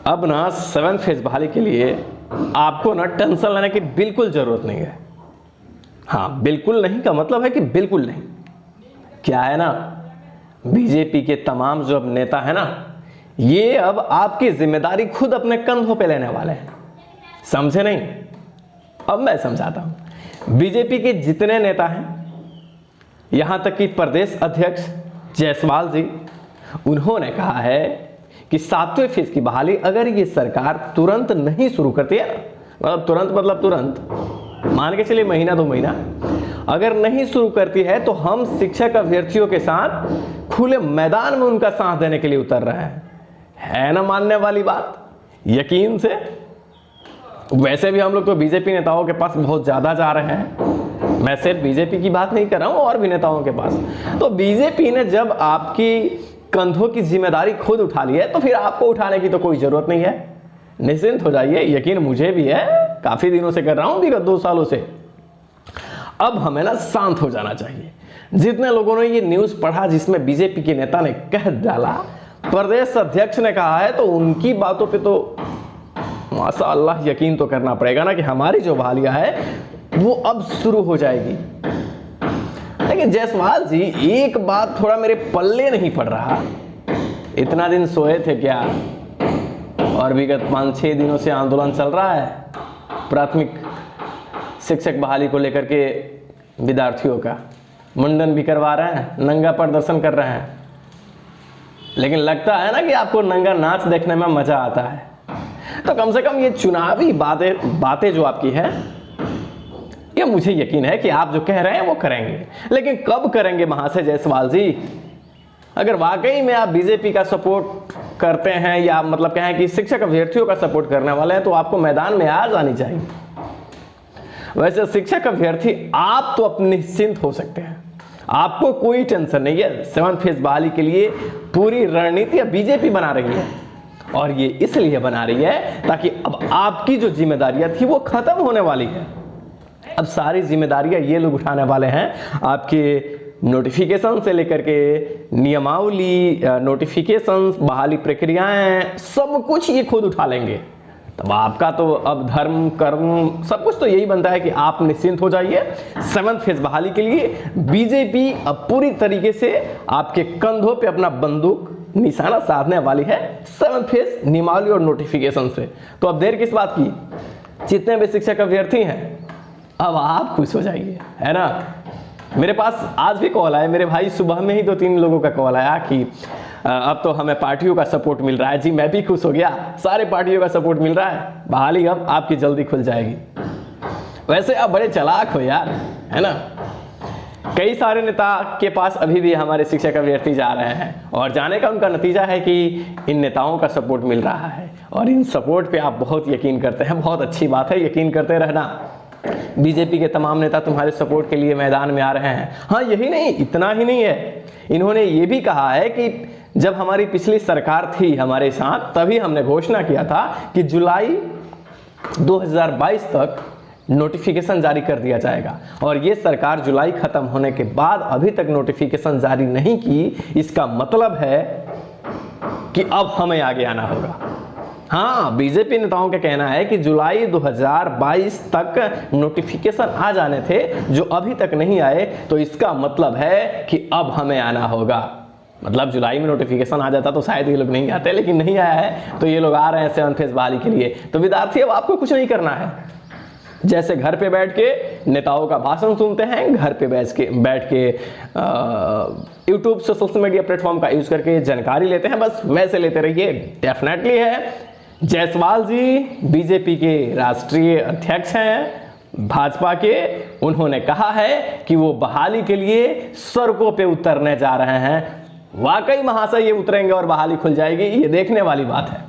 अब ना 7th phase बहाली के लिए आपको ना टेंशन लेने की बिल्कुल जरूरत नहीं है। हाँ, बिल्कुल नहीं का मतलब है कि बिल्कुल नहीं। क्या है ना, बीजेपी के तमाम जो अब नेता है ना, ये अब आपकी जिम्मेदारी खुद अपने कंधों पे लेने वाले हैं। समझे नहीं? अब मैं समझाता हूं। बीजेपी के जितने नेता हैं, यहां तक कि प्रदेश अध्यक्ष जायसवाल जी, उन्होंने कहा है कि 7वें फेज की बहाली अगर ये सरकार तुरंत नहीं शुरू करती है, मतलब तुरंत मान के चलिए महीना 2 महीना अगर नहीं शुरू करती है, तो हम शिक्षक अभ्यर्थियों के साथ खुले मैदान में उनका साथ देने के लिए उतर रहे हैं। है ना मानने वाली बात? यकीन से। वैसे भी हम लोग तो बीजेपी नेताओं के पास बहुत ज्यादा जा रहे हैं। मैं सिर्फ बीजेपी की बात नहीं कर रहा हूं, और भी नेताओं के पास। तो बीजेपी ने जब आपकी कंधों की जिम्मेदारी खुद उठा ली है, तो फिर आपको उठाने की तो कोई जरूरत नहीं है। निश्चिंत हो जाइए। यकीन मुझे भी है, काफी दिनों से कर रहा हूं, विगत 2 सालों से। अब हमें ना शांत हो जाना चाहिए। जितने लोगों ने ये न्यूज पढ़ा जिसमें बीजेपी के नेता ने कह डाला, प्रदेश अध्यक्ष ने कहा है, तो उनकी बातों पे तो माशाअल्लाह यकीन तो करना पड़ेगा ना कि हमारी जो बहालियां है वो अब शुरू हो जाएगी। लेकिन जायसवाल जी, एक बात थोड़ा मेरे पल्ले नहीं पड़ रहा। इतना दिन सोए थे क्या? और विगत 5-6 दिनों से आंदोलन चल रहा है प्राथमिक शिक्षक बहाली को लेकर के। विद्यार्थियों का मुंडन भी करवा रहे हैं, नंगा प्रदर्शन कर रहे हैं। लेकिन लगता है ना कि आपको नंगा नाच देखने में मजा आता है। तो कम से कम ये चुनावी बातें जो आपकी है, ये मुझे यकीन है कि आप जो कह रहे हैं वो करेंगे। लेकिन कब करेंगे महाशय जायसवाल जी? अगर वाकई में आप बीजेपी का सपोर्ट करते हैं, या मतलब कहें कि शिक्षक अभ्यर्थियों का सपोर्ट करने वाले हैं, तो आपको मैदान में आ जानी चाहिए। वैसे शिक्षक अभ्यर्थी आप तो अपने निश्चिंत हो सकते हैं, आपको कोई टेंशन नहीं है। 7th फेज बहाली के लिए पूरी रणनीति बीजेपी बना रही है, और ये इसलिए बना रही है ताकि अब आपकी जो जिम्मेदारियां थी वो खत्म होने वाली है। अब सारी जिम्मेदारियां ये लोग उठाने वाले हैं। आपके नोटिफिकेशन से लेकर के नियमावली, नोटिफिकेशन, बहाली प्रक्रियाएं, सब कुछ ये खुद उठा लेंगे। तब आपका तो अब धर्म कर्म सब कुछ तो यही बनता है कि आप निश्चिंत हो जाइए। 7th फेज बहाली के लिए बीजेपी अब पूरी तरीके से आपके कंधों पे अपना बंदूक निशाना साधने वाली है 7th फेज नियमावली और नोटिफिकेशन से। तो अब देर किस बात की? जितने भी शिक्षक अभ्यर्थी हैं, अब आप खुश हो जाइए, है ना। मेरे पास आज भी कॉल आया, मेरे भाई सुबह में ही 2-3 लोगों का कॉल आया कि अब तो हमें पार्टियों का सपोर्ट मिल रहा है। जी मैं भी खुश हो गया, सारे पार्टियों का सपोर्ट मिल रहा है, बहाली अब आपकी जल्दी खुल जाएगी। वैसे आप बड़े चालाक हो यार, है ना। कई सारे नेता के पास अभी भी हमारे शिक्षक अभ्यर्थी जा रहे हैं, और जाने का उनका नतीजा है कि इन नेताओं का सपोर्ट मिल रहा है, और इन सपोर्ट पे आप बहुत यकीन करते हैं। बहुत अच्छी बात है, यकीन करते रहना। बीजेपी के तमाम नेता तुम्हारे सपोर्ट के लिए मैदान में आ रहे हैं। हाँ, यही नहीं, इतना ही नहीं है, इन्होंने ये भी कहा है कि जब हमारी पिछली सरकार थी हमारे साथ, तभी हमने घोषणा किया था कि जुलाई 2022 तक नोटिफिकेशन जारी कर दिया जाएगा, और ये सरकार जुलाई खत्म होने के बाद अभी तक नोटिफिकेशन जारी नहीं की। इसका मतलब है कि अब हमें आगे आना होगा। हाँ, बीजेपी नेताओं का कहना है कि जुलाई 2022 तक नोटिफिकेशन आ जाने थे, जो अभी तक नहीं आए। तो इसका मतलब है कि अब हमें आना होगा। मतलब जुलाई में नोटिफिकेशन आ जाता तो शायद ये लोग नहीं आते, लेकिन नहीं आया है, तो ये लोग आ रहे हैं 7th फेज बहाली के लिए। तो विद्यार्थी, अब आपको कुछ नहीं करना है। जैसे घर पे बैठ के नेताओं का भाषण सुनते हैं, घर पे बैठ के यूट्यूब से सोशल मीडिया प्लेटफॉर्म का यूज करके जानकारी लेते हैं, बस वैसे लेते रहिए। डेफिनेटली है, जायसवाल जी बीजेपी के राष्ट्रीय अध्यक्ष हैं भाजपा के। उन्होंने कहा है कि वो बहाली के लिए सड़कों पे उतरने जा रहे हैं। वाकई महाशय ये उतरेंगे और बहाली खुल जाएगी, ये देखने वाली बात है।